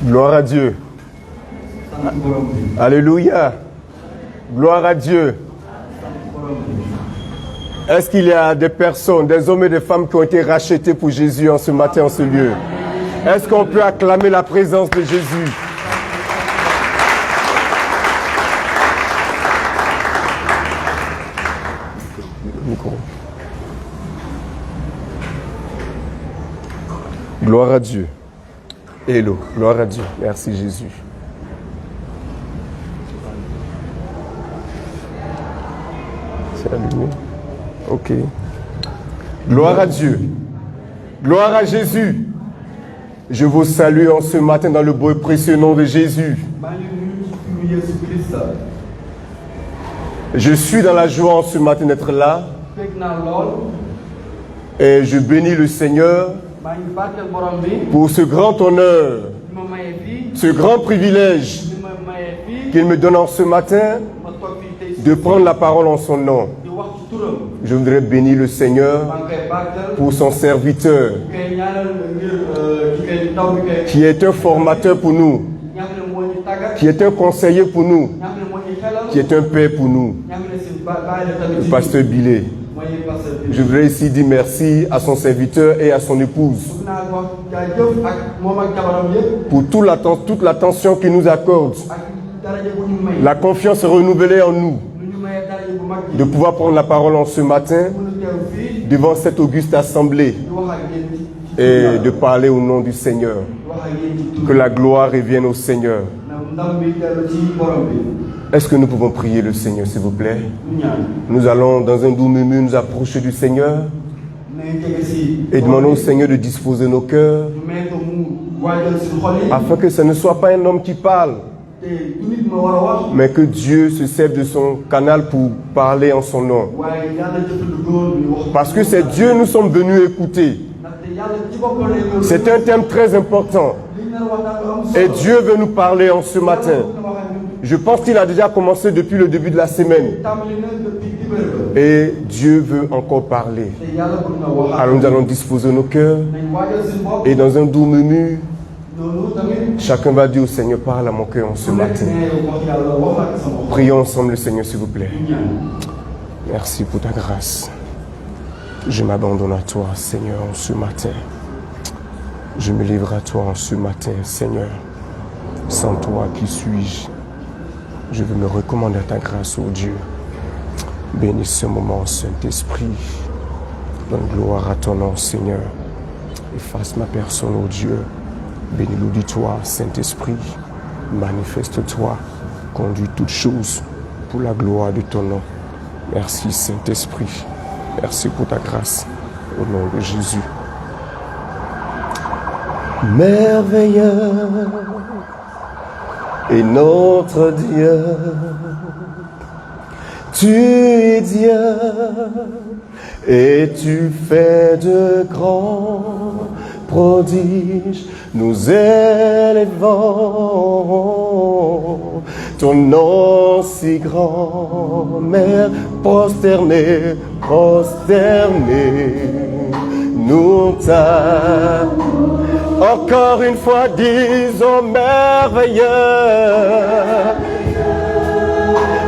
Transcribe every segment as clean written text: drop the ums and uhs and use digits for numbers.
Gloire à Dieu. Alléluia. Gloire à Dieu. Est-ce qu'il y a des personnes, des hommes et des femmes qui ont été rachetés pour Jésus en ce matin, en ce lieu? Est-ce qu'on peut acclamer la présence de Jésus? Gloire à Dieu. Hello. Gloire à Dieu. Merci Jésus. C'est allumé. Ok. Gloire à Dieu. Gloire à Jésus. Je vous salue en ce matin dans le beau et précieux nom de Jésus. Je suis dans la joie en ce matin d'être là. Et je bénis le Seigneur pour ce grand honneur, ce grand privilège qu'il me donne en ce matin de prendre la parole en son nom. Je voudrais bénir le Seigneur pour son serviteur qui est un formateur pour nous, qui est un conseiller pour nous, qui est un père pour nous, le pasteur Bilé. Je voudrais ici dire merci à son serviteur et à son épouse pour toute l'attention qu'il nous accorde. La confiance renouvelée en nous de pouvoir prendre la parole en ce matin devant cette auguste assemblée et de parler au nom du Seigneur. Que la gloire revienne au Seigneur. Est-ce que nous pouvons prier le Seigneur, s'il vous plaît? Nous allons, dans un doux murmure, nous approcher du Seigneur et demandons au Seigneur de disposer nos cœurs afin que ce ne soit pas un homme qui parle, mais que Dieu se serve de son canal pour parler en son nom. Parce que c'est Dieu nous sommes venus écouter. C'est un thème très important. Et Dieu veut nous parler en ce matin. Je pense qu'il a déjà commencé depuis le début de la semaine. Et Dieu veut encore parler. Alors nous allons disposer nos cœurs. Et dans un doux murmure, chacun va dire au Seigneur, parle à mon cœur en ce matin. Prions ensemble le Seigneur, s'il vous plaît. Merci pour ta grâce. Je m'abandonne à toi, Seigneur, en ce matin. Je me livre à toi en ce matin, Seigneur. Sans toi, qui suis-je? Je veux me recommander à ta grâce, ô Dieu. Bénis ce moment, Saint-Esprit. Donne gloire à ton nom, Seigneur. Efface ma personne, ô Dieu. Bénis l'auditoire, Saint-Esprit. Manifeste-toi. Conduis toutes choses pour la gloire de ton nom. Merci, Saint-Esprit. Merci pour ta grâce. Au nom de Jésus. Merveilleux est notre Dieu. Tu es Dieu et tu fais de grands prodiges. Nous élevons ton nom si grand, Mère, prosterné, nous t'adorons. Encore une fois, disons merveilleux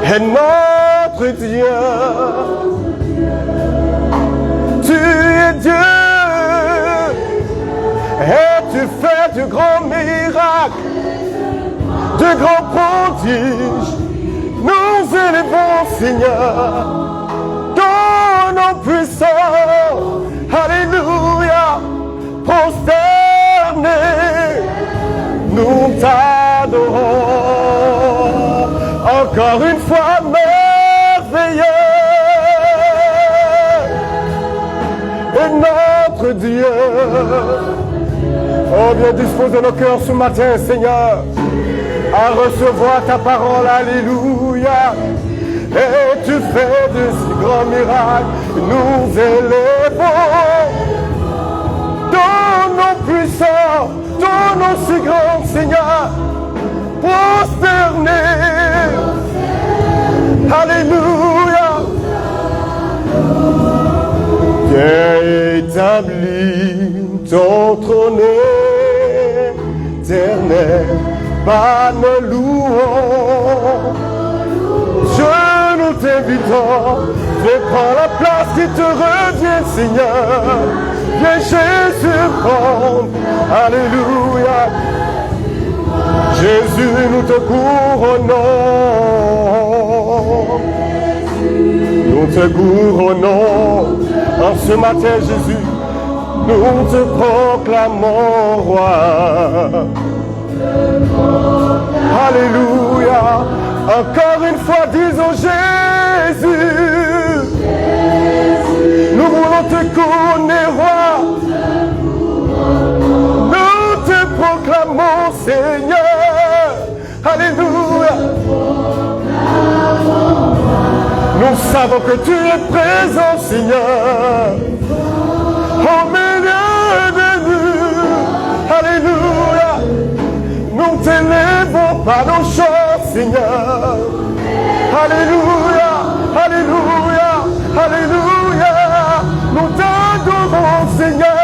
est notre Dieu. Tu es Dieu et tu fais de grands miracles, de grands prodiges. Nous élevons, Seigneur, ton nom puissant. Alléluia, prosterné, nous t'adorons. Encore une fois, merveilleux est notre Dieu. Oh, bien disposer nos cœurs ce matin, Seigneur, à recevoir ta parole. Alléluia. Et tu fais de si grands miracles. Nous élevons ton nom puissant, ton nom si grand, Seigneur, prosterné. Alléluia. Viens établir ton trône éternel. l'éternel par nos louanges. Dieu, nous t'invitons, viens prendre la place qui te revient, Seigneur. Viens Jésus prendre, alléluia. Jésus, nous te couronnons. Nous te couronnons. En ce matin, Jésus, nous te proclamons roi. Alléluia. Encore une fois, disons Jésus. Nous voulons te couronner roi. Nous te proclamons Seigneur. Alléluia. Nous savons que tu es présent, Seigneur, au milieu de nous. Alléluia. Nous t'élèvons par nos chants, Seigneur. Alléluia. Alléluia. Alléluia. Nous t'adorons, Seigneur.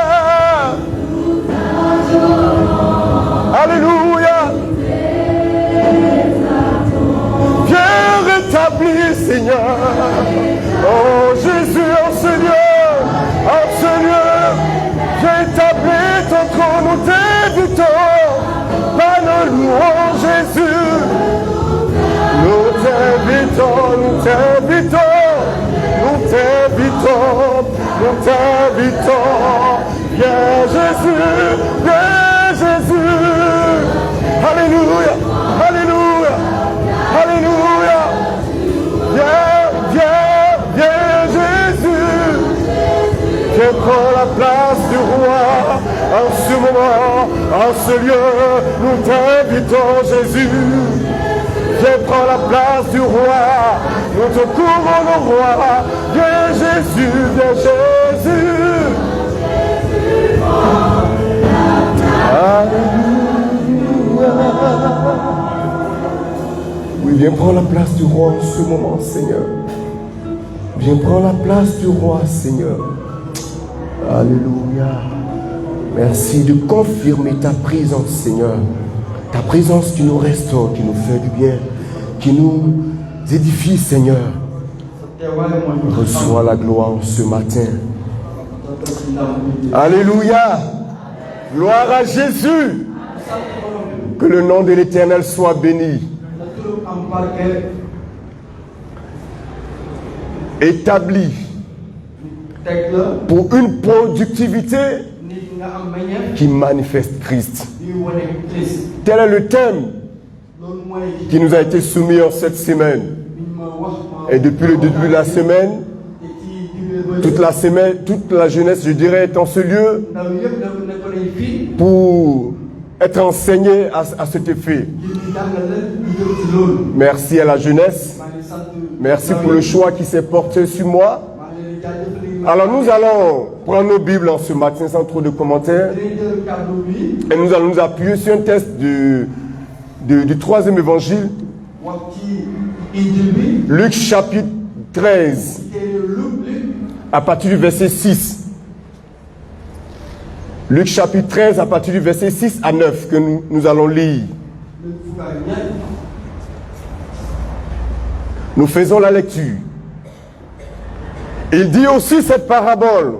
Alléluia. Viens rétablir, Seigneur. Oh Jésus, en ce lieu, viens établir ton trône, nous t'invitons. Par nos louanges, Jésus. Nous t'invitons, nous t'invitons, nous t'invitons, nous t'invitons. Viens Jésus, viens Jésus. Alléluia, alléluia, alléluia. Viens, viens, viens Jésus. Viens prendre la place du roi. En ce moment, en ce lieu, nous t'invitons Jésus. Viens prendre la place du roi. Nous te couronnons roi. Viens Jésus, viens Jésus. Alléluia. Oui, viens prendre la place du roi en ce moment, Seigneur. Viens prendre la place du roi, Seigneur. Alléluia. Merci de confirmer ta présence, Seigneur. Ta présence qui nous restaure, qui nous fait du bien, qui nous édifie, Seigneur. Reçois la gloire ce matin. Alléluia. Gloire à Jésus. Que le nom de l'Éternel soit béni. Établi pour une productivité qui manifeste Christ. Tel est le thème qui nous a été soumis en cette semaine. Et depuis le début de la semaine, toute la jeunesse, je dirais, est en ce lieu pour être enseignée à cet effet. Merci à la jeunesse. Merci pour le choix qui s'est porté sur moi. Alors nous allons prendre nos Bibles en ce matin sans trop de commentaires. Et nous allons nous appuyer sur un texte du 3e évangile. Luc chapitre 13. À partir du verset 6. Luc chapitre 13 à partir du verset 6 à 9 que nous allons lire. Nous faisons la lecture. Il dit aussi cette parabole.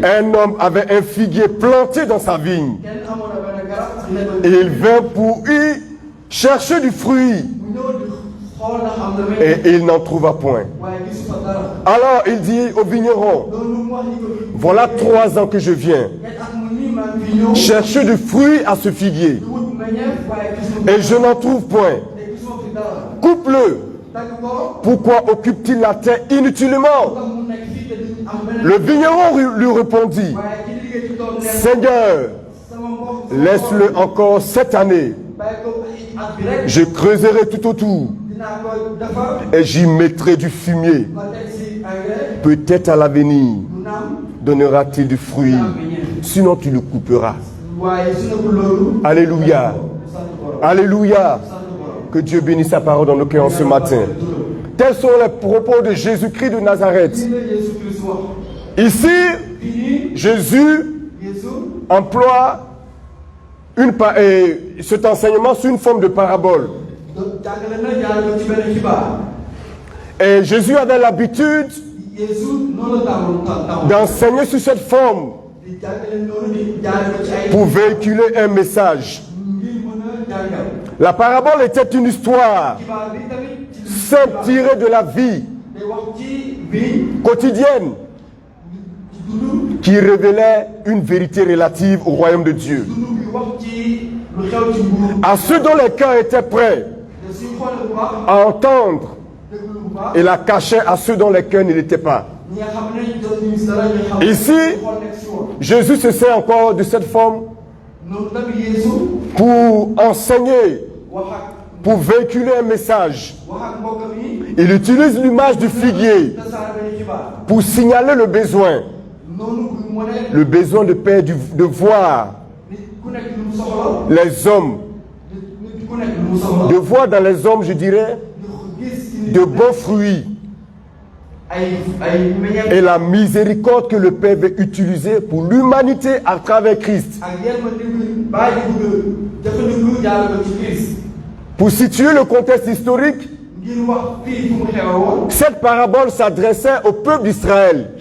Un homme avait un figuier planté dans sa vigne. Et il vint pour y chercher du fruit. Et il n'en trouva point. Alors il dit au vigneron, voilà 3 ans que je viens chercher du fruit à ce figuier. Et je n'en trouve point. Coupe-le. Pourquoi occupe-t-il la terre inutilement? Le vigneron lui répondit, Seigneur, laisse-le encore cette année. Je creuserai tout autour et j'y mettrai du fumier. Peut-être à l'avenir donnera-t-il du fruit, sinon tu le couperas. Alléluia. Alléluia. Que Dieu bénisse sa parole dans nos cœurs ce matin. Tels sont les propos de Jésus-Christ de Nazareth. Ici, Jésus emploie cet enseignement sous une forme de parabole. Et Jésus avait l'habitude d'enseigner sous cette forme pour véhiculer un message. La parabole était une histoire simple tirée de la vie quotidienne qui révélait une vérité relative au royaume de Dieu. À ceux dont les cœurs étaient prêts à entendre, et la cachait à ceux dont les cœurs ne l'étaient pas. Ici, Jésus se sert encore de cette forme pour enseigner, pour véhiculer un message. Il utilise l'image du figuier pour signaler le besoin de paix, de voir les hommes, de voir dans les hommes, je dirais, de bons fruits et la miséricorde que le Père veut utiliser pour l'humanité à travers Christ. Pour situer le contexte historique, cette parabole s'adressait au peuple d'Israël.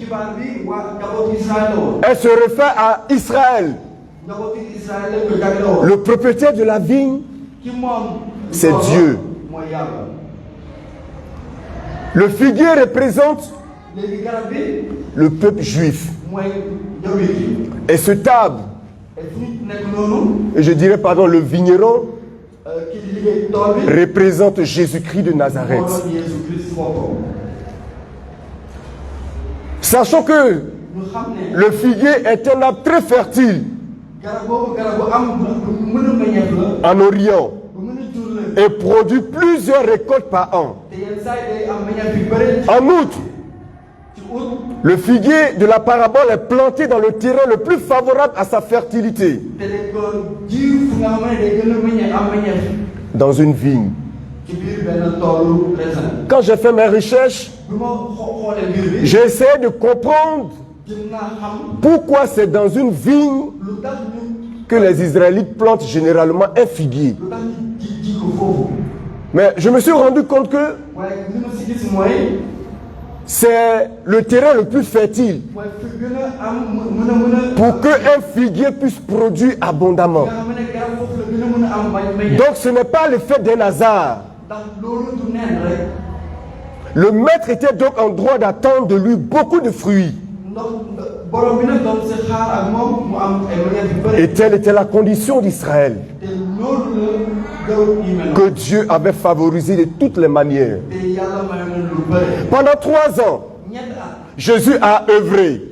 Elle se réfère à Israël. Le propriétaire de la vigne, c'est Dieu. Le figuier représente le peuple juif. Et ce table, et je dirais pardon, le vigneron représente Jésus-Christ de Nazareth. Sachant que le figuier est un arbre très fertile en Orient et produit plusieurs récoltes par an. En outre, le figuier de la parabole est planté dans le terrain le plus favorable à sa fertilité, dans une vigne. Quand j'ai fait mes recherches, j'ai essayé de comprendre pourquoi c'est dans une vigne que les Israélites plantent généralement un figuier. Mais je me suis rendu compte que c'est le terrain le plus fertile pour qu'un figuier puisse produire abondamment. Donc ce n'est pas l'effet d'un hasard. Le maître était donc en droit d'attendre de lui beaucoup de fruits. Et telle était la condition d'Israël, que Dieu avait favorisé de toutes les manières. Pendant 3 ans, Jésus a œuvré.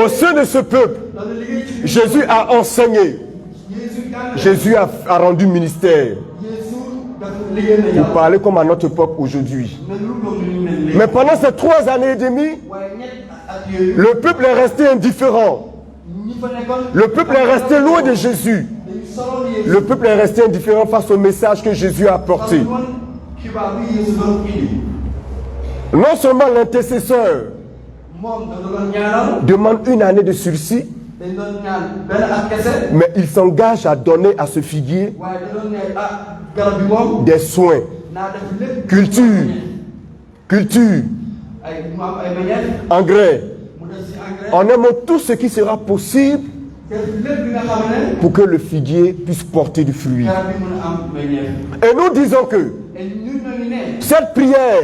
Au sein de ce peuple, Jésus a enseigné. Jésus a rendu ministère. Pour parler comme à notre époque aujourd'hui. Mais pendant ces 3 années et demie, le peuple est resté indifférent. Le peuple est resté loin de Jésus. Le peuple est resté indifférent face au message que Jésus a apporté. Non seulement l'intercesseur demande 1 année de sursis, mais il s'engage à donner à ce figuier des soins, culture, engrais, en un mot tout ce qui sera possible pour que le figuier puisse porter du fruit. Et nous disons que cette prière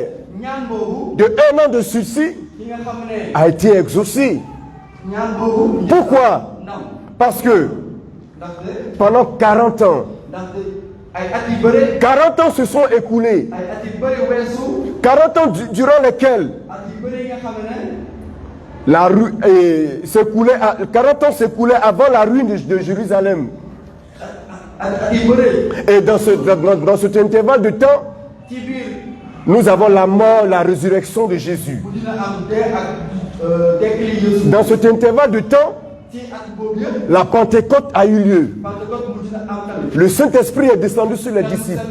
de 1 an de sursis a été exaucée. Pourquoi? Parce que pendant 40 ans, 40 ans se sont écoulés. 40 ans durant lesquels la rue s'écoulait, 40 ans s'écoulaient avant la ruine de Jérusalem. Et dans cet intervalle de temps, nous avons la mort, la résurrection de Jésus. Dans cet intervalle de temps, la Pentecôte a eu lieu. Le Saint-Esprit est descendu sur les disciples.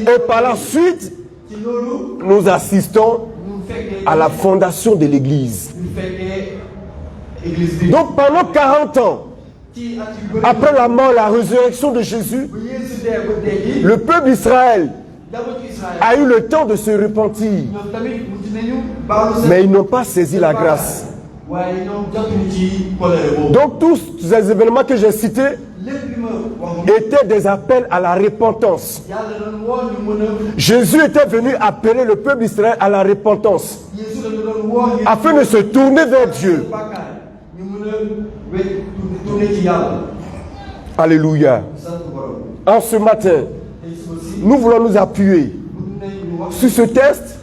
Et par la suite, nous assistons à la fondation de l'Église. Donc pendant 40 ans, après la mort et la résurrection de Jésus, le peuple d'Israël a eu le temps de se repentir, mais ils n'ont pas saisi la grâce. Donc tous ces événements que j'ai cités étaient des appels à la repentance. Jésus était venu appeler le peuple d'Israël à la repentance afin de se tourner vers Dieu. Alléluia. En ce matin, nous voulons nous appuyer sur ce texte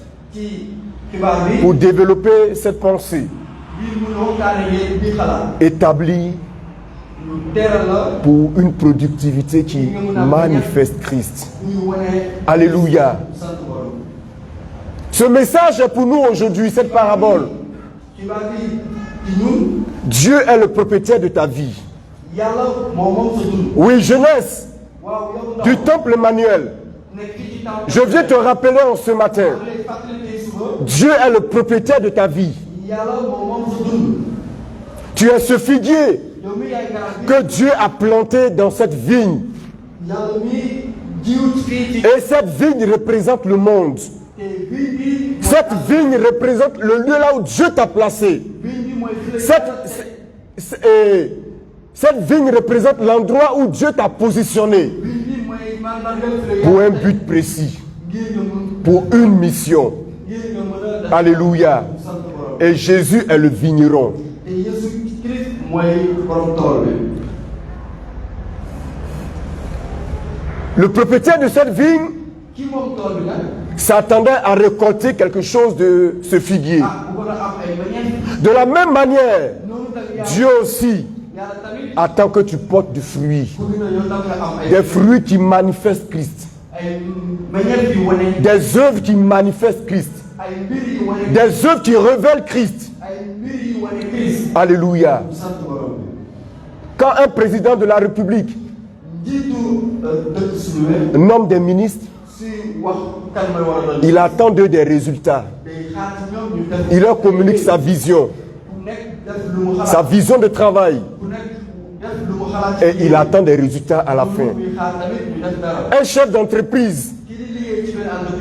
pour développer cette pensée établie pour une productivité qui manifeste Christ. Alléluia. Ce message est pour nous aujourd'hui, cette parabole. Dieu est le propriétaire de ta vie. Oui, jeunesse du temple Emmanuel, je viens te rappeler en ce matin, Dieu est le propriétaire de ta vie. Tu es ce figuier que Dieu a planté dans cette vigne. Et cette vigne représente le monde. Cette vigne représente le lieu là où Dieu t'a placé. Cette vigne représente l'endroit où Dieu t'a positionné pour un but précis, pour une mission. Alléluia. Et Jésus est le vigneron. Le propriétaire de cette vigne s'attendait à récolter quelque chose de ce figuier. De la même manière, Dieu aussi attend que tu portes du fruit. Des fruits qui manifestent Christ. Des œuvres qui manifestent Christ. Des œuvres qui révèlent Christ. Alléluia. Quand un président de la République nomme des ministres, il attend d'eux des résultats. Il leur communique sa vision de travail. Et il attend des résultats à la fin. Un chef d'entreprise,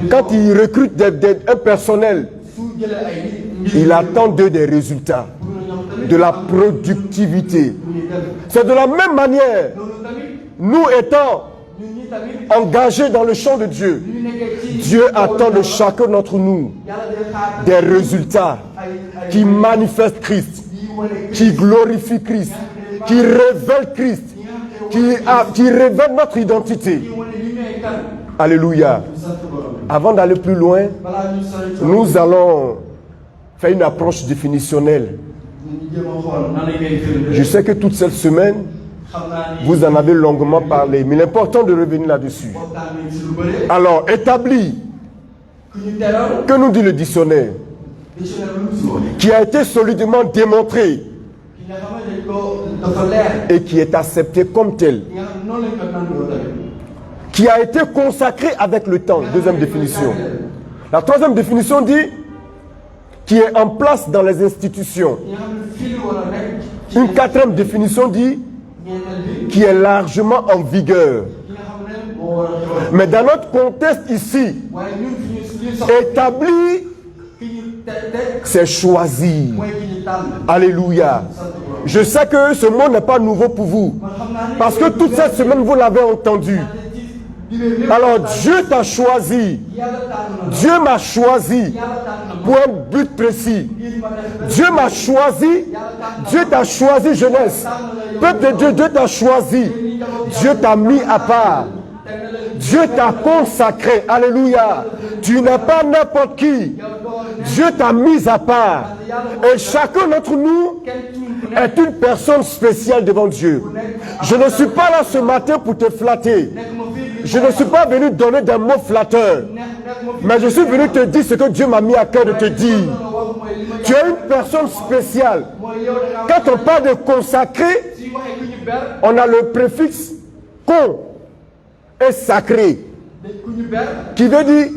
quand il recrute un personnel, il attend d'eux des résultats, de la productivité. C'est de la même manière, nous étant engagés dans le champ de Dieu, Dieu attend de chacun d'entre nous des résultats qui manifestent Christ, qui glorifient Christ, qui révèlent Christ, qui révèlent notre identité. Alléluia. Avant d'aller plus loin, nous allons faire une approche définitionnelle. Je sais que toute cette semaine, vous en avez longuement parlé, mais il est important de revenir là-dessus. Alors, établi, que nous dit le dictionnaire, qui a été solidement démontré et qui est accepté comme tel, qui a été consacré avec le temps. Deuxième définition. La troisième définition dit qui est en place dans les institutions. Une quatrième définition dit qui est largement en vigueur. Mais dans notre contexte ici, établi, c'est choisi. Alléluia. Je sais que ce mot n'est pas nouveau pour vous, parce que toute cette semaine vous l'avez entendu. Alors Dieu t'a choisi. Dieu m'a choisi pour un but précis. Dieu m'a choisi. Dieu t'a choisi, jeunesse. Peuple de Dieu, Dieu t'a choisi. Dieu t'a mis à part. Dieu t'a consacré. Alléluia. Tu n'es pas n'importe qui. Dieu t'a mis à part. Et chacun d'entre nous est une personne spéciale devant Dieu. Je ne suis pas là ce matin pour te flatter. Je ne suis pas venu donner des mots flatteurs. Mais je suis venu te dire ce que Dieu m'a mis à cœur de te dire. Tu es une personne spéciale. Quand on parle de consacré, on a le préfixe con et sacré, qui veut dire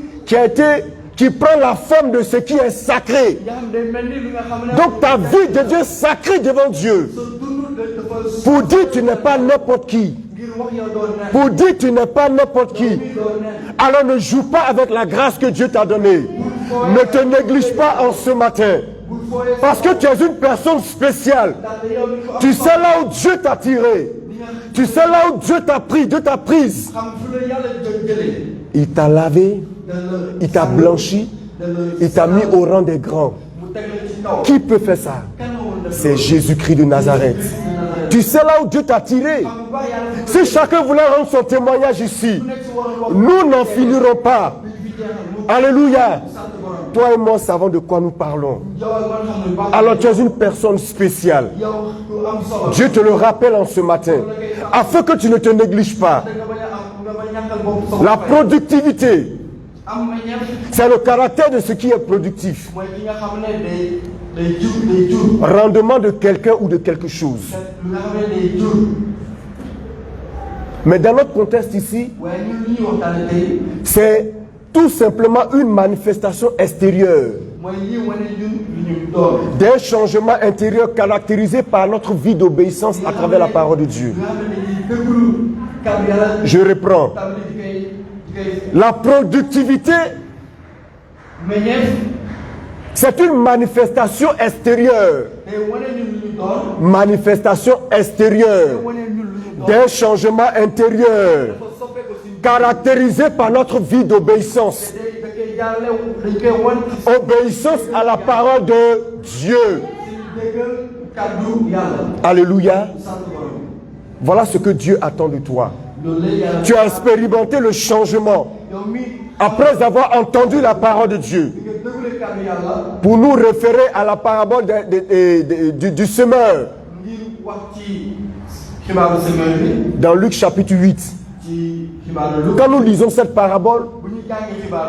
qui prend la forme de ce qui est sacré. Donc ta vie devient sacrée devant Dieu. Pour dire que tu n'es pas n'importe qui. Pour dire que tu n'es pas n'importe qui. Alors ne joue pas avec la grâce que Dieu t'a donnée. Ne te néglige pas en ce matin. Parce que tu es une personne spéciale. Tu sais là où Dieu t'a tiré. Tu sais là où Dieu t'a pris, Dieu t'a prise. Il t'a lavé, il t'a blanchi, il t'a mis au rang des grands. Qui peut faire ça? C'est Jésus-Christ de Nazareth. Tu sais là où Dieu t'a tiré. Si chacun voulait rendre son témoignage ici, nous n'en finirons pas. Alléluia. Toi et moi savons de quoi nous parlons. Alors tu es une personne spéciale. Dieu te le rappelle en ce matin, afin que tu ne te négliges pas. La productivité, c'est le caractère de ce qui est productif. Rendement de quelqu'un ou de quelque chose. Mais dans notre contexte ici, c'est tout simplement une manifestation extérieure d'un changement intérieur caractérisé par notre vie d'obéissance à travers la parole de Dieu. Je reprends. La productivité, c'est une manifestation extérieure. Manifestation extérieure d'un changement intérieur caractérisé par notre vie d'obéissance. Obéissance à la parole de Dieu. Alléluia. Voilà ce que Dieu attend de toi. Tu as expérimenté le changement après avoir entendu la parole de Dieu. Pour nous référer à la parabole du semeur. Dans Luc chapitre 8. Quand nous lisons cette parabole,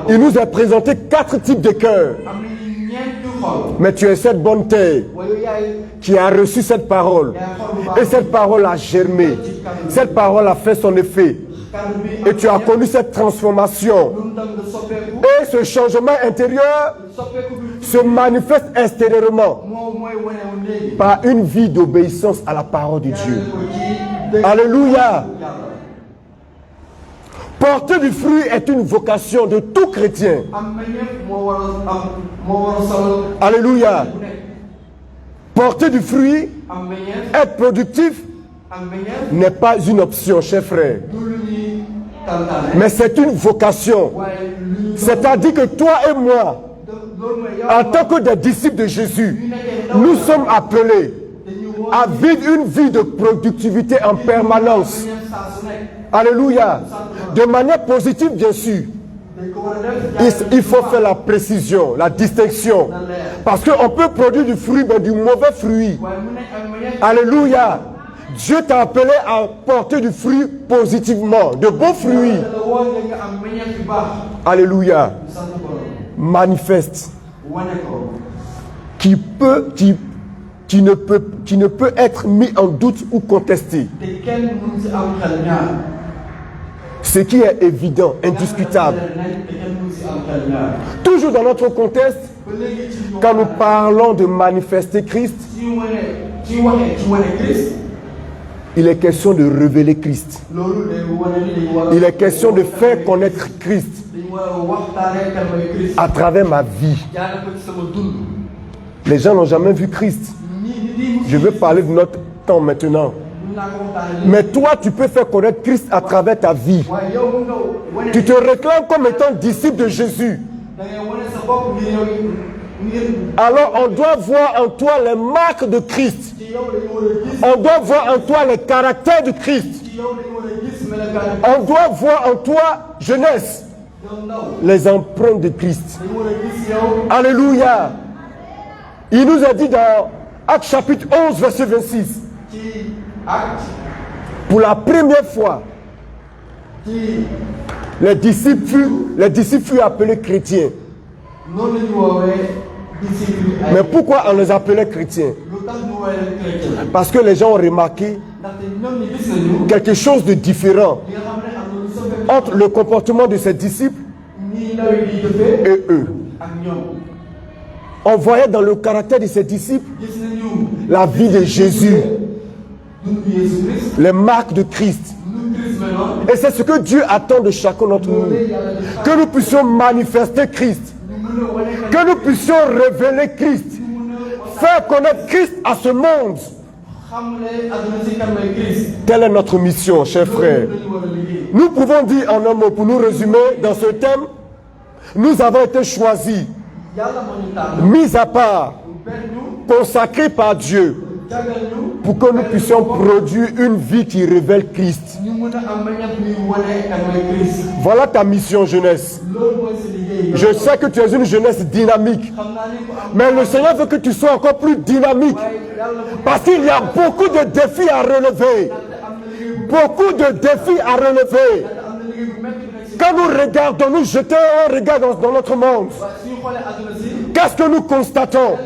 il nous a présenté 4 types de cœurs. Mais tu es cette bonne terre qui a reçu cette parole. Et cette parole a germé. Cette parole a fait son effet. Et tu as connu cette transformation. Et ce changement intérieur se manifeste extérieurement par une vie d'obéissance à la parole de Dieu. Alléluia. Porter du fruit est une vocation de tout chrétien. Alléluia. Porter du fruit, être productif, n'est pas une option, chers frères. Mais c'est une vocation. C'est-à-dire que toi et moi, en tant que des disciples de Jésus, nous sommes appelés à vivre une vie de productivité en permanence. Alléluia. De manière positive, bien sûr. Il faut faire la précision, la distinction. Parce qu'on peut produire du fruit, mais du mauvais fruit. Alléluia. Dieu t'a appelé à porter du fruit positivement, de beaux fruits. Alléluia. Manifeste. Qui ne peut être mis en doute ou contesté. Ce qui est évident, indiscutable. Toujours dans notre contexte, quand nous parlons de manifester Christ, il est question de révéler Christ. Il est question de faire connaître Christ à travers ma vie. Les gens n'ont jamais vu Christ. Je veux parler de notre temps maintenant. Mais toi, tu peux faire connaître Christ à travers ta vie. Tu te réclames comme étant disciple de Jésus. Alors on doit voir en toi les marques de Christ. On doit voir en toi les caractères de Christ. On doit voir en toi, jeunesse, les empreintes de Christ. Alléluia. Il nous a dit dans Actes chapitre 11, verset 26. Pour la première fois, les disciples furent appelés chrétiens. Mais pourquoi on les appelait chrétiens? Parce que les gens ont remarqué quelque chose de différent entre le comportement de ces disciples et eux. On voyait dans le caractère de ces disciples la vie de Jésus. les marques de Christ. Et c'est ce que Dieu attend de chacun d'entre nous. Que nous puissions manifester Christ. Que nous puissions révéler Christ. Faire connaître Christ à ce monde. Telle est notre mission, chers frères. Nous pouvons dire en un mot, pour nous résumer dans ce thème, nous avons été choisis, mis à part, consacrés par Dieu, pour que nous puissions produire une vie qui révèle Christ. Voilà ta mission, jeunesse. Je sais que tu es une jeunesse dynamique, mais le Seigneur veut que tu sois encore plus dynamique, parce qu'il y a beaucoup de défis à relever. Beaucoup de défis à relever. Quand nous regardons, nous jetons un regard dans notre monde. Qu'est-ce que nous constatons?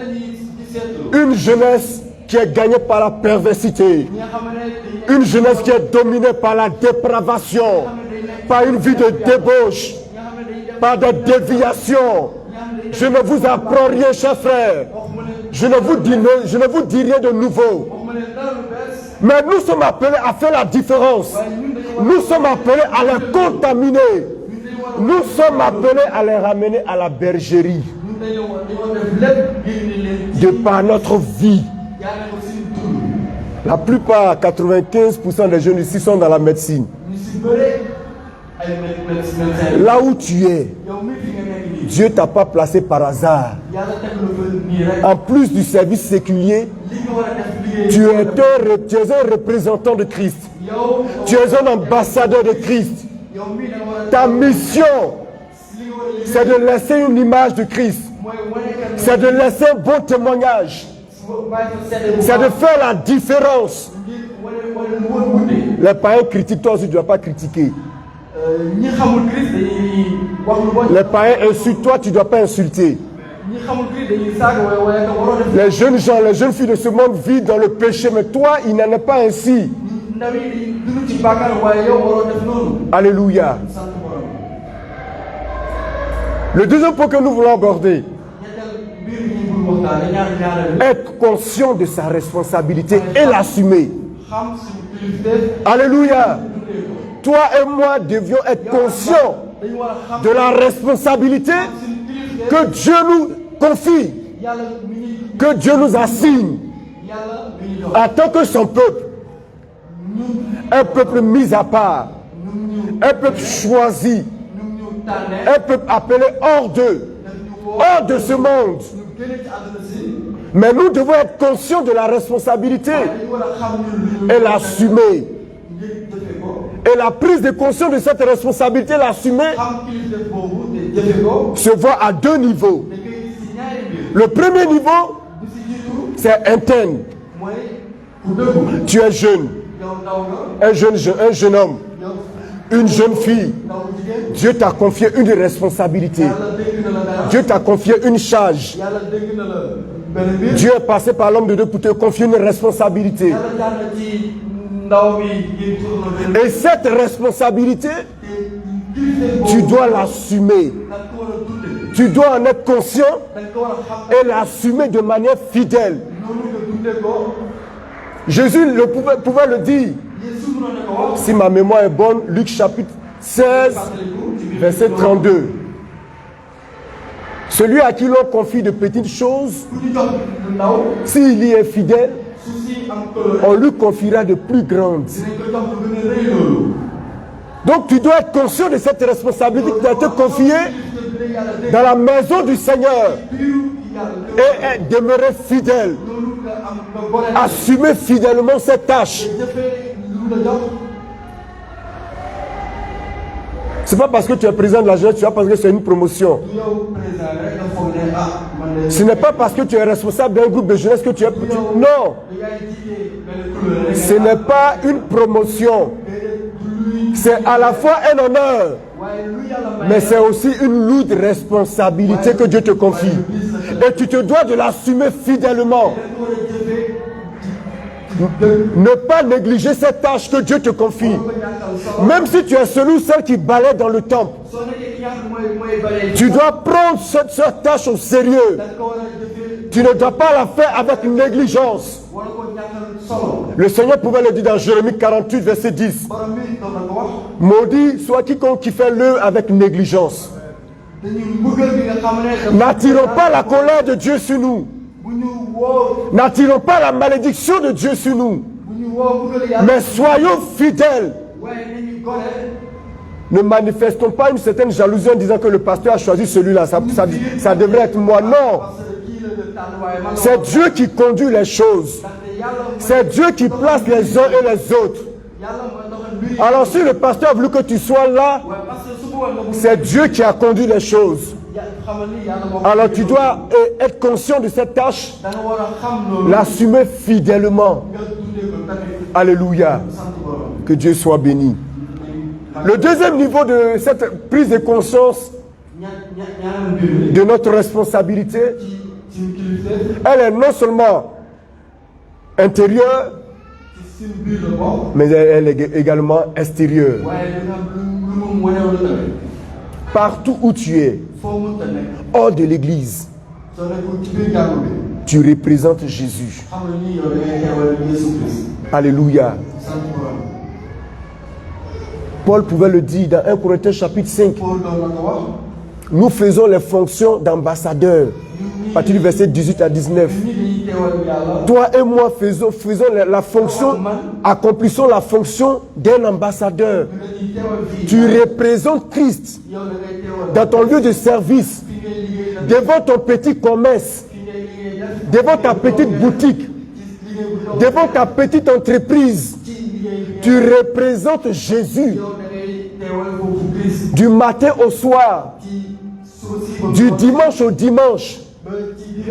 Une jeunesse qui est gagnée par la perversité. Une jeunesse qui est dominée par la dépravation, par une vie de débauche, par des déviations. Je ne vous apprends rien, chers frères. Je ne vous dis rien de nouveau. Mais nous sommes appelés à faire la différence. Nous sommes appelés à les contaminer. Nous sommes appelés à les ramener à la bergerie. De par notre vie. La plupart, 95% des jeunes ici sont dans la médecine. Là où tu es, Dieu ne t'a pas placé par hasard. En plus du service séculier, tu es un représentant de Christ. Tu es un ambassadeur de Christ. Ta mission, c'est de laisser une image de Christ. C'est de laisser un bon témoignage. C'est de faire la différence. Les païens critiquent, toi aussi tu ne dois pas critiquer. Les païens insultent, toi tu ne dois pas insulter. Les jeunes gens, les jeunes filles de ce monde vivent dans le péché, mais toi il n'en est pas ainsi. Alléluia. Le deuxième point que nous voulons aborder, être conscient de sa responsabilité et l'assumer. Alléluia. Toi et moi devions être conscients de la responsabilité que Dieu nous confie, que Dieu nous assigne en tant que son peuple. Un peuple mis à part, un peuple choisi, un peuple appelé hors de ce monde. Mais nous devons être conscients de la responsabilité et l'assumer. Et la prise de conscience de cette responsabilité, l'assumer, se voit à deux niveaux. Le premier niveau, c'est interne. Tu es jeune, un jeune homme, une jeune fille. Dieu t'a confié une responsabilité. Dieu t'a confié une charge. Dieu est passé par l'homme de Dieu pour te confier une responsabilité. Et cette responsabilité, tu dois l'assumer. Tu dois en être conscient et l'assumer de manière fidèle. Jésus pouvait le dire. Si ma mémoire est bonne, Luc chapitre 16, verset 32. Celui à qui l'on confie de petites choses, s'il y est fidèle, on lui confiera de plus grandes. Donc tu dois être conscient de cette responsabilité qui t'a été confiée dans la maison du Seigneur et demeurer fidèle. Assumer fidèlement cette tâche. Ce n'est pas parce que tu es président de la jeunesse, tu vois, parce que c'est une promotion. Ce n'est pas parce que tu es responsable d'un groupe de jeunesse que tu es... Non. Ce n'est pas une promotion. C'est à la fois un honneur, mais c'est aussi une lourde responsabilité que Dieu te confie. Et tu te dois de l'assumer fidèlement. Ne pas négliger cette tâche que Dieu te confie. Même si tu es celui ou celle qui balaie dans le temple, tu dois prendre cette tâche au sérieux. Tu ne dois pas la faire avec négligence. Le Seigneur pouvait le dire dans Jérémie 48, verset 10. Maudit soit quiconque qui fait l'œuvre avec négligence. N'attirons pas la colère de Dieu sur nous. N'attirons pas la malédiction de Dieu sur nous. Mais soyons fidèles. Ne manifestons pas une certaine jalousie en disant que le pasteur a choisi celui-là. Ça devrait être moi. Non. C'est Dieu qui conduit les choses. C'est Dieu qui place les uns et les autres. Alors si le pasteur a voulu que tu sois là, c'est Dieu qui a conduit les choses. Alors tu dois être conscient de cette tâche, l'assumer fidèlement. Alléluia. Que Dieu soit béni. Le deuxième niveau de cette prise de conscience de notre responsabilité, elle est non seulement intérieure, mais elle est également extérieure. Partout où tu es, hors de l'église, tu représentes Jésus. Alléluia. Paul pouvait le dire dans 1 Corinthiens chapitre 5. Nous faisons les fonctions d'ambassadeurs. À partir du verset 18 à 19. Toi et moi faisons la fonction, accomplissons la fonction d'un ambassadeur. Tu représentes Christ dans ton lieu de service, devant ton petit commerce, devant ta petite boutique, devant ta petite entreprise. Tu représentes Jésus du matin au soir, du dimanche au dimanche.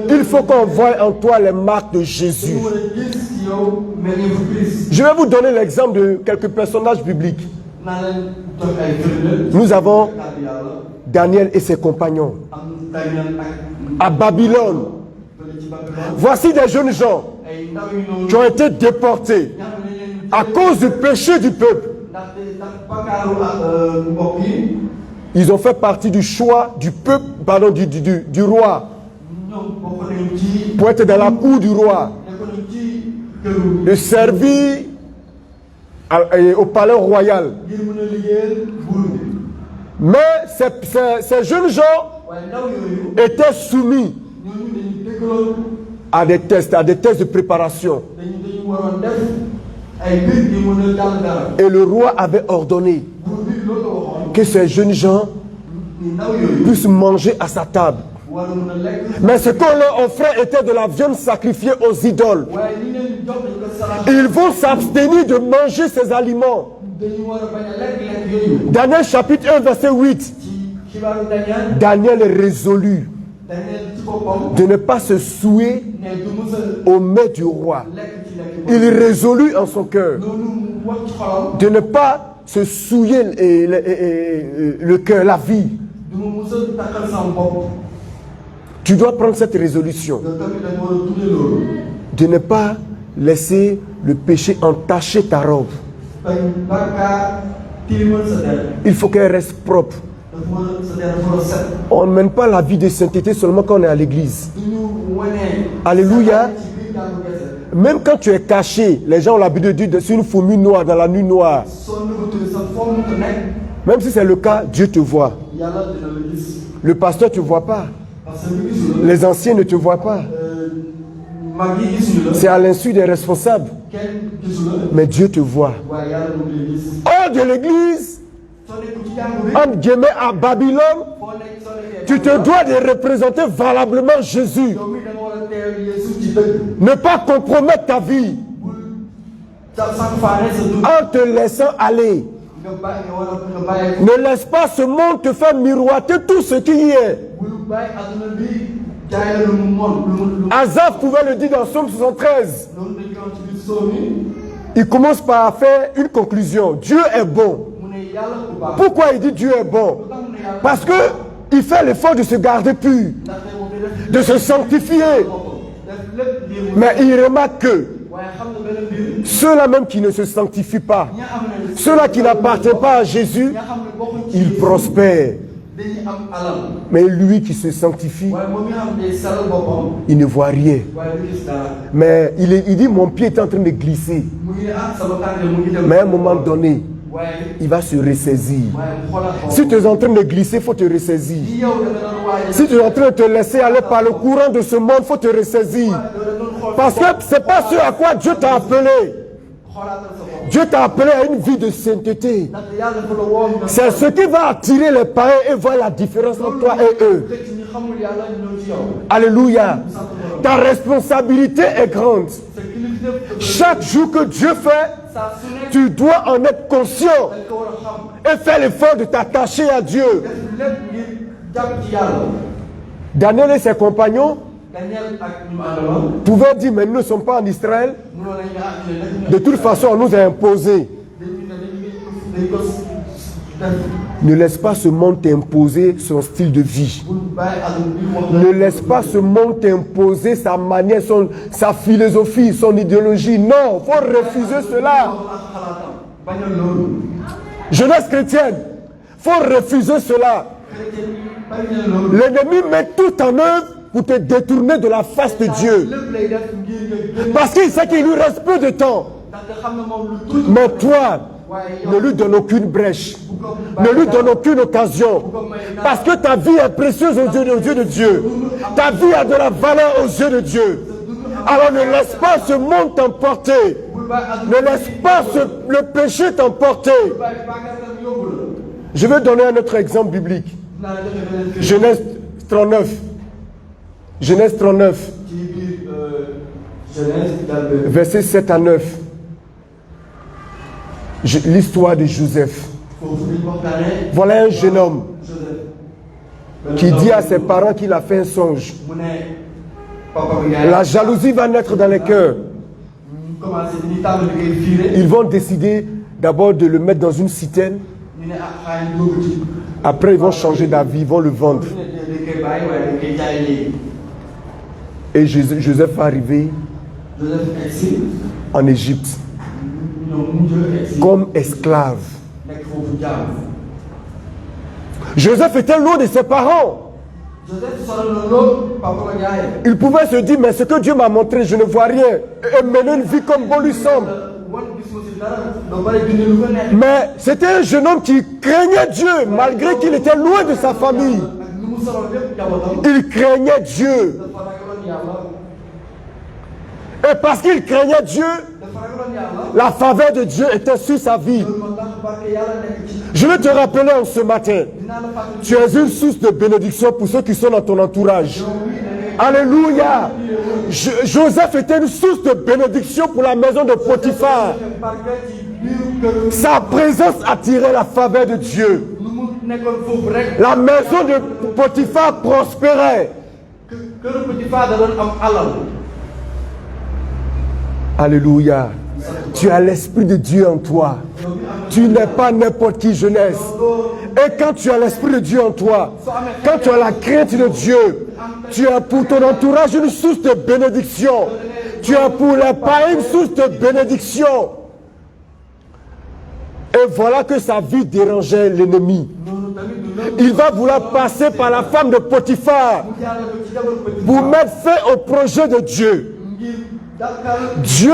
Il faut qu'on voie en toi les marques de Jésus. Je vais vous donner l'exemple de quelques personnages bibliques. Nous avons Daniel et ses compagnons à Babylone. Voici des jeunes gens qui ont été déportés à cause du péché du peuple. Ils ont fait partie du choix du peuple, pardon, du roi, pour être dans la cour du roi, de servir au palais royal. Mais ces jeunes gens étaient soumis à des tests de préparation. Et le roi avait ordonné que ces jeunes gens puissent manger à sa table. Mais ce qu'on leur offrait était de la viande sacrifiée aux idoles. Ils vont s'abstenir de manger ces aliments. Daniel chapitre 1 verset 8. Daniel est résolu de ne pas se souiller au mets du roi. Il est résolu en son cœur de ne pas se souiller le cœur, la vie. Tu dois prendre cette résolution de ne pas laisser le péché entacher ta robe. Il faut qu'elle reste propre. On ne mène pas la vie de sainteté seulement quand on est à l'église. Alléluia. Même quand tu es caché, les gens ont l'habitude de dire c'est une fourmi noire dans la nuit noire. Même si c'est le cas, Dieu te voit. Le pasteur ne te voit pas. Les anciens ne te voient pas. C'est à l'insu des responsables. Mais Dieu te voit. Hors de l'église, entre guillemets à Babylone, tu te dois de représenter valablement Jésus. Ne pas compromettre ta vie en te laissant aller. Ne laisse pas ce monde te faire miroiter tout ce qui y est. Asaph pouvait le dire dans Psaume 73. Il commence par faire une conclusion. Dieu est bon. Pourquoi il dit Dieu est bon? Parce qu'il fait l'effort de se garder pur, de se sanctifier. Mais il remarque que ceux-là même qui ne se sanctifient pas, ceux-là qui n'appartiennent pas à Jésus, ils prospèrent. Mais lui qui se sanctifie, il ne voit rien. Mais il dit, mon pied est en train de glisser. Mais à un moment donné, il va se ressaisir. Si tu es en train de glisser, il faut te ressaisir. Si tu es en train de te laisser aller par le courant de ce monde, il faut te ressaisir. Parce que ce n'est pas ce à quoi Dieu t'a appelé. Dieu t'a appelé à une vie de sainteté. C'est ce qui va attirer les païens et voir la différence entre toi et eux. Alléluia. Ta responsabilité est grande. Chaque jour que Dieu fait, tu dois en être conscient et faire l'effort de t'attacher à Dieu. Daniel et ses compagnons pouvaient dire, mais nous ne sommes pas en Israël. De toute façon, on nous a imposé. Ne laisse pas ce monde t'imposer son style de vie. Ne laisse pas ce monde t'imposer sa manière, sa philosophie, son idéologie. Non, il faut refuser cela. Jeunesse chrétienne, il faut refuser cela. L'ennemi met tout en œuvre pour te détourner de la face de Dieu. Parce qu'il sait qu'il lui reste peu de temps. Mais toi, ne lui donne aucune brèche. Ne lui donne aucune occasion. Parce que ta vie est précieuse aux yeux de Dieu. Ta vie a de la valeur aux yeux de Dieu. Alors ne laisse pas ce monde t'emporter. Ne laisse pas le péché t'emporter. Je vais donner un autre exemple biblique. Genèse 39. Genèse 39. Versets 7 à 9. L'histoire de Joseph. Voilà un jeune homme qui dit à ses parents qu'il a fait un songe. La jalousie va naître dans les cœurs. Ils vont décider d'abord de le mettre dans une citerne. Après, ils vont changer d'avis, ils vont le vendre. Et Joseph va arriver en Égypte comme esclave. Joseph était loin de ses parents. Il pouvait se dire, mais ce que Dieu m'a montré, je ne vois rien. Et mener une vie comme bon lui semble. Mais c'était un jeune homme qui craignait Dieu, malgré qu'il était loin de sa famille. Il craignait Dieu. Et parce qu'il craignait Dieu, la faveur de Dieu était sur sa vie. Je veux te rappeler en ce matin, tu es une source de bénédiction pour ceux qui sont dans ton entourage. Alléluia. Joseph était une source de bénédiction pour la maison de Potiphar. Sa présence attirait la faveur de Dieu. La maison de Potiphar prospérait. Alléluia. Tu as l'Esprit de Dieu en toi. Tu n'es pas n'importe qui, jeunesse. Et quand tu as l'Esprit de Dieu en toi, quand tu as la crainte de Dieu, tu as pour ton entourage une source de bénédiction. Tu as pour les païens une source de bénédiction. Et voilà que sa vie dérangeait l'ennemi. Il va vouloir passer par la femme de Potiphar pour mettre fin au projet de Dieu. Dieu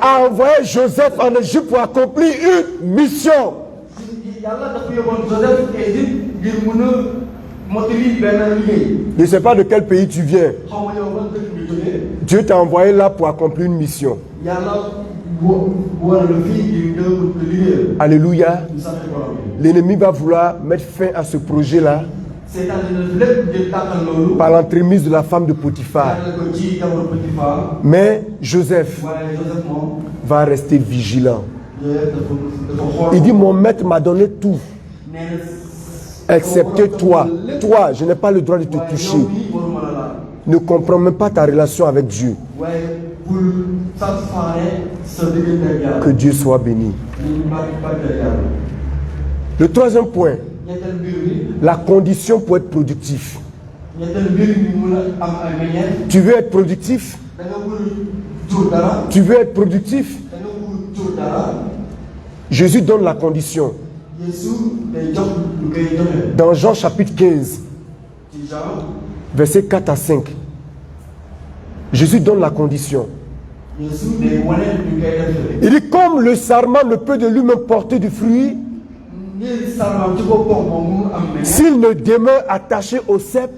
a envoyé Joseph en Égypte pour accomplir une mission. Je ne sais pas de quel pays tu viens. Dieu t'a envoyé là pour accomplir une mission. Alléluia. L'ennemi va vouloir mettre fin à ce projet-là par l'entremise de la femme de Potiphar. Mais Joseph va rester vigilant. Il dit, mon maître m'a donné tout, excepté toi. Toi, je n'ai pas le droit de te toucher. Ne comprends même pas ta relation avec Dieu. Que Dieu soit béni. Le troisième point, la condition pour être productif. Tu veux être productif? Tu veux être productif? Jésus donne la condition. Dans Jean chapitre 15, versets 4 à 5, Jésus donne la condition. Il dit, comme le sarment ne peut de lui-même porter du fruit, s'il ne demeure attaché au cep,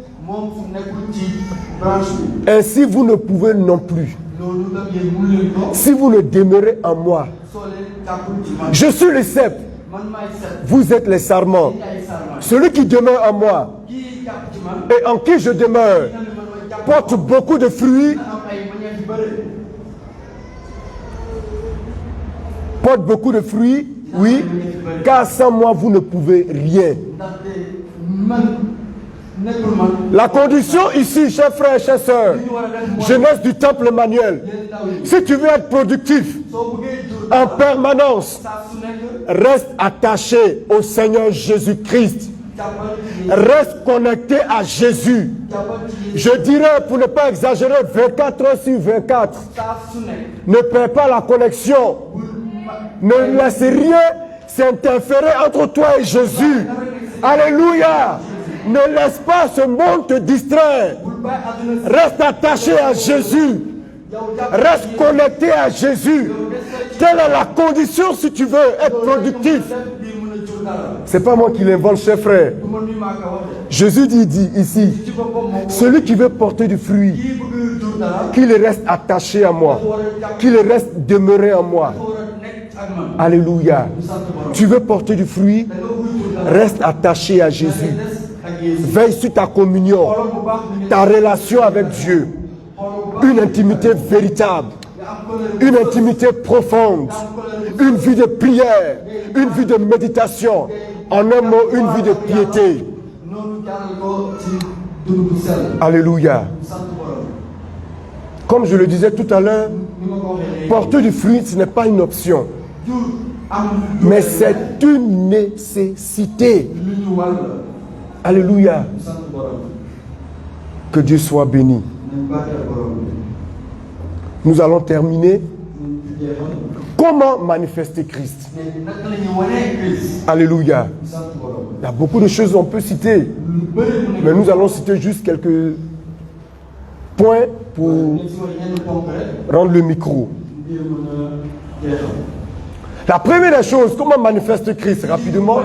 ainsi vous ne pouvez non plus. Si vous ne demeurez en moi, je suis le cep, vous êtes les sarments. Celui qui demeure en moi et en qui je demeure porte beaucoup de fruits. Porte beaucoup de fruits, oui, car sans moi vous ne pouvez rien. La condition ici, chers frères et chers sœurs, jeunesse du temple Emmanuel, si tu veux être productif en permanence, reste attaché au Seigneur Jésus-Christ. Reste connecté à Jésus. Je dirais, pour ne pas exagérer, 24 heures sur 24. Ne perds pas la connexion. Ne laisse rien s'interférer entre toi et Jésus. Alléluia. Ne laisse pas ce monde te distraire. Reste attaché à Jésus. Reste connecté à Jésus. Quelle est la condition si tu veux être productif? C'est pas moi qui l'invente, cher frère. Jésus dit ici, celui qui veut porter du fruit, qu'il reste attaché à moi, qu'il reste demeuré en moi. Alléluia. Tu veux porter du fruit, reste attaché à Jésus. Veille sur ta communion, ta relation avec Dieu. Une intimité véritable, une intimité profonde, une vie de prière, une vie de méditation, en un mot, une vie de piété. Alléluia. Comme je le disais tout à l'heure, porter du fruit, ce n'est pas une option, mais c'est une nécessité. Alléluia. Que Dieu soit béni. Nous allons terminer. Comment manifester Christ? Alléluia. Il y a beaucoup de choses qu'on peut citer, mais nous allons citer juste quelques points pour rendre le micro. La première des choses, comment manifester Christ? Rapidement,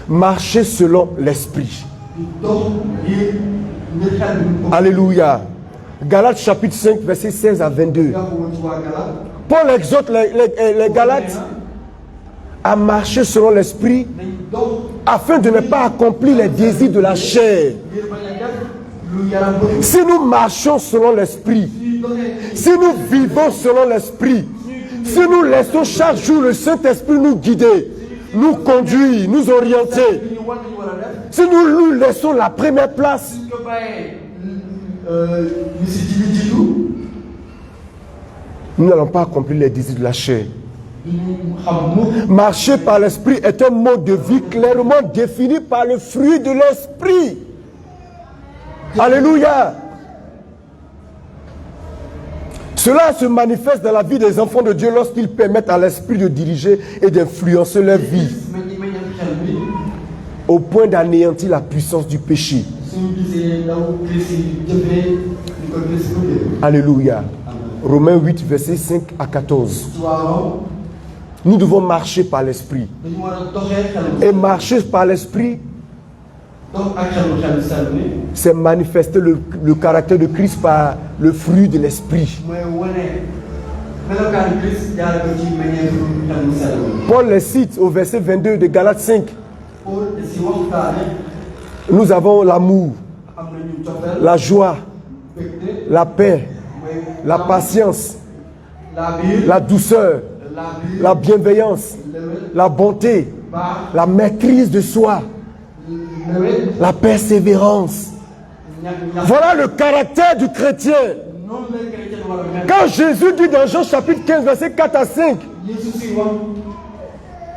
marcher selon l'esprit. Alléluia. Galates chapitre 5, versets 16 à 22. Paul exhorte les Galates à marcher selon l'esprit afin de ne pas accomplir les désirs de la chair. Si nous marchons selon l'esprit, si nous vivons selon l'esprit, si nous laissons chaque jour le Saint-Esprit nous guider, nous conduire, nous orienter, si nous lui laissons la première place, nous n'allons pas accomplir les désirs de la chair. Marcher par l'esprit est un mode de vie clairement défini par le fruit de l'esprit. Alléluia. Cela se manifeste dans la vie des enfants de Dieu lorsqu'ils permettent à l'esprit de diriger et d'influencer leur vie au point d'anéantir la puissance du péché. Alléluia. Romains 8, versets 5 à 14. Nous devons marcher par l'esprit. Et marcher par l'esprit, c'est manifester le caractère de Christ par le fruit de l'esprit. Paul les cite au verset 22 de Galates 5. Nous avons l'amour, la joie, la paix, la patience, la douceur, la bienveillance, la bonté, la maîtrise de soi, la persévérance. Voilà le caractère du chrétien. Quand Jésus dit dans Jean chapitre 15, verset 4 à 5,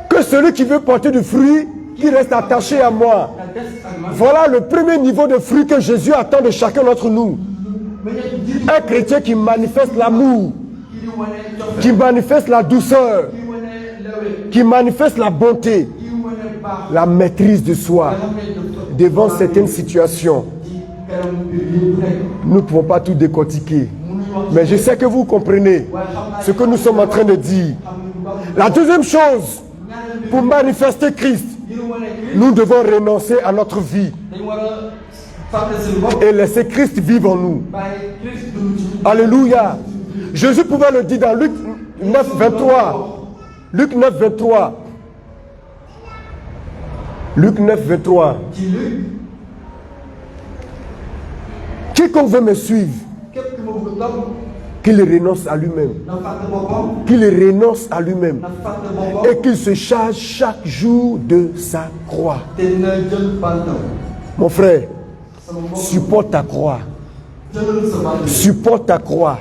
que celui qui veut porter du fruit, qui reste attaché à moi. Voilà le premier niveau de fruit que Jésus attend de chacun d'entre nous. Un chrétien qui manifeste l'amour, qui manifeste la douceur, qui manifeste la bonté, la maîtrise de soi devant certaines situations. Nous ne pouvons pas tout décortiquer. Mais je sais que vous comprenez ce que nous sommes en train de dire. La deuxième chose, pour manifester Christ, nous devons renoncer à notre vie et laisser Christ vivre en nous. Alléluia. Jésus pouvait le dire dans Luc 9, 23. Luc 9, 23. Luc 9, 23. Quiconque veut me suivre, qu'il renonce à lui-même. Qu'il renonce à lui-même. Et qu'il se charge chaque jour de sa croix. Mon frère, supporte ta croix. Supporte ta croix.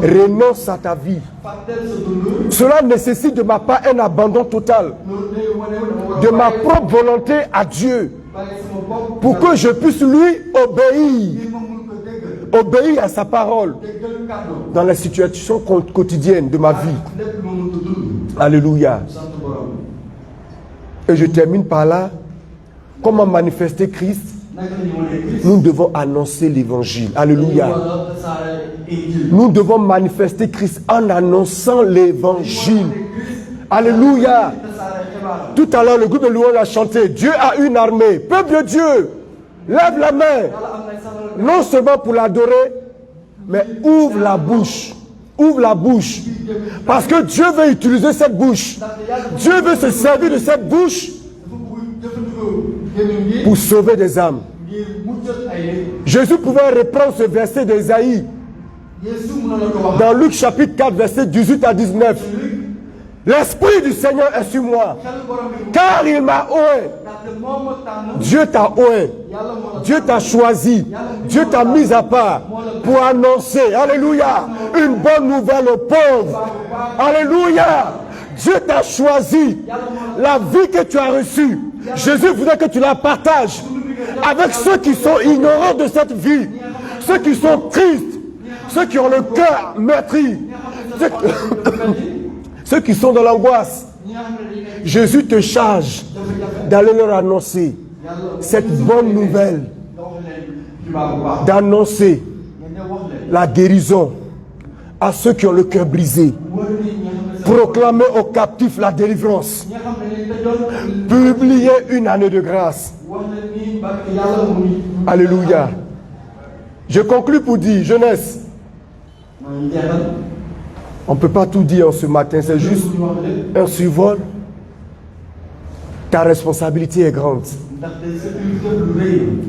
Renonce à ta vie. Cela nécessite de ma part un abandon total de ma propre volonté à Dieu pour que je puisse lui obéir à sa parole dans la situation quotidienne de ma vie. Alléluia. Et je termine par là. Comment manifester Christ? Nous devons annoncer l'évangile. Alléluia. Nous devons manifester Christ en annonçant l'évangile. Alléluia. Tout à l'heure, le groupe de louanges a chanté. Dieu a une armée. Peuple de Dieu, lève la main. Non seulement pour l'adorer, mais ouvre la bouche. Ouvre la bouche. Parce que Dieu veut utiliser cette bouche. Dieu veut se servir de cette bouche pour sauver des âmes. Jésus pouvait reprendre ce verset d'Ésaïe dans Luc chapitre 4, verset 18 à 19. L'Esprit du Seigneur est sur moi, car il m'a oint. Dieu t'a oint. Dieu t'a choisi. Dieu t'a mis à part pour annoncer, alléluia, une bonne nouvelle aux pauvres. Alléluia. Dieu t'a choisi. La vie que tu as reçue, Jésus voudrait que tu la partages avec ceux qui sont ignorants de cette vie, ceux qui sont tristes, ceux qui ont le cœur meurtri, ceux qui sont dans l'angoisse. Jésus te charge d'aller leur annoncer cette bonne nouvelle, d'annoncer la guérison à ceux qui ont le cœur brisé, proclamer aux captifs la délivrance, publier une année de grâce. Alléluia. Je conclue pour dire, jeunesse, on ne peut pas tout dire en ce matin, c'est juste un survol. Ta responsabilité est grande.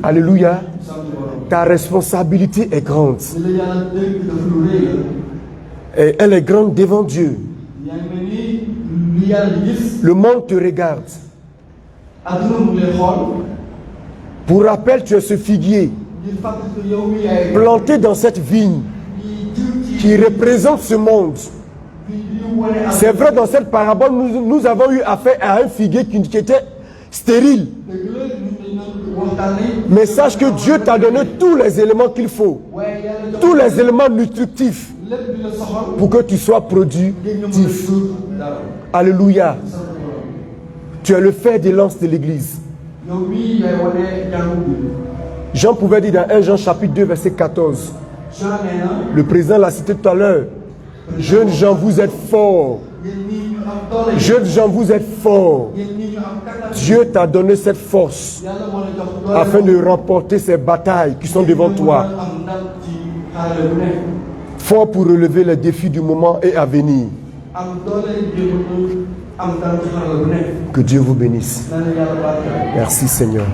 Alléluia. Ta responsabilité est grande. Et elle est grande devant Dieu. Le monde te regarde. Pour rappel, tu es ce figuier planté dans cette vigne qui représente ce monde. C'est vrai, dans cette parabole, nous avons eu affaire à un figuier qui était stérile. Mais sache que Dieu t'a donné tous les éléments qu'il faut, tous les éléments nutritifs pour que tu sois productif. Alléluia. Tu es le fer de lance de l'église. Jean pouvait dire dans 1 Jean chapitre 2 verset 14. Le président l'a cité tout à l'heure. Jeunes gens, vous êtes forts. Jeunes gens, vous êtes forts. Dieu t'a donné cette force afin de remporter ces batailles qui sont devant toi. Fort pour relever les défis du moment et à venir. Que Dieu vous bénisse. Merci Seigneur.